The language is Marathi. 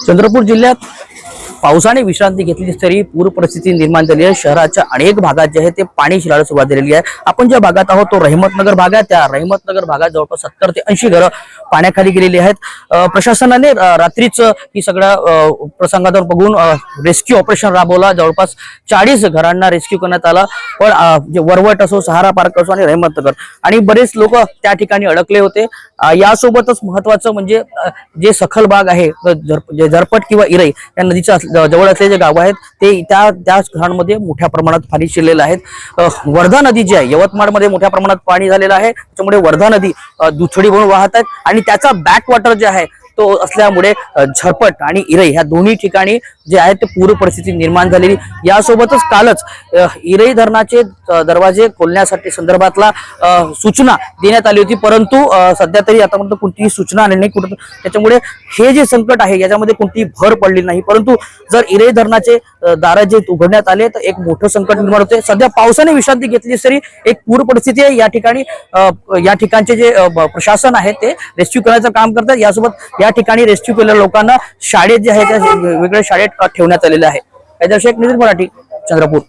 चंद्रपूर जिल्ह्यात पावसाने विश्रांती घेतली तरी पूर परिस्थिती निर्माण झाली आहे। शहराच्या अनेक भागात जे आहे ते पाणी शिरायला सुरुवात झालेली आहे। आपण ज्या भागात आहोत तो रहिमतनगर भाग आहे। त्या रहिमतनगर भागात जवळपास 70 ते 80 घरं पाण्याखाली गेलेली आहेत। प्रशासनाने रात्रीच ही सगळ्या प्रसंगावर बघून रेस्क्यू ऑपरेशन राबवला। जवळपास 40 घरांना रेस्क्यू करण्यात आला। पण जे वरवट असो, सहारा पार्क असो आणि रहिमतनगर आणि बरेच लोक त्या ठिकाणी अडकले होते। यासोबतच महत्त्वाचं म्हणजे जे सखल भाग आहे, जे झरपट किंवा इरई या नदीच्या जवळ असलेले जे गाव आहेत ते त्या घरांमध्ये मोठ्या प्रमाणात पाणी शिरलेलं आहे। वर्धा नदी जी आहे, यवतमाळमध्ये मोठ्या प्रमाणात पाणी झालेलं आहे। त्यामुळे वर्धा नदी दुथडी भरून वाहत आहे आणि त्याचा बॅक वॉटर जे आहे तो असल्यामुळे झरपट आणि इरई ह्या दोन्ही ठिकाणी जे आहे ते पूर परिस्थिती निर्माण झालेली। यासोबतच कालच इरई धरणाचे दरवाजे खोलण्यासाठी संदर्भातला सूचना देण्यात आली होती, परंतु सध्या तरी आतापर्यंत कोणतीही सूचना आली नाही कुठं। त्याच्यामुळे हे जे संकट आहे याच्यामध्ये कोणतीही भर पडली नाही, परंतु जर इरई धरणाचे दार जे उघडण्यात आले तर एक मोठं संकट निर्माण होते। सध्या पावसाने विश्रांती घेतली तरी एक पूर परिस्थिती आहे। या ठिकाणचे जे प्रशासन आहे ते रेस्क्यू करण्याचं काम करतात। यासोबत या ठिकाणी रेस्क्यू केलेल्या लोकांना शाळेत जे आहे त्या वेगवेगळ्या शाळेत ठेवण्यात आलेले आहे। नितीन मराठी, चंद्रपूर।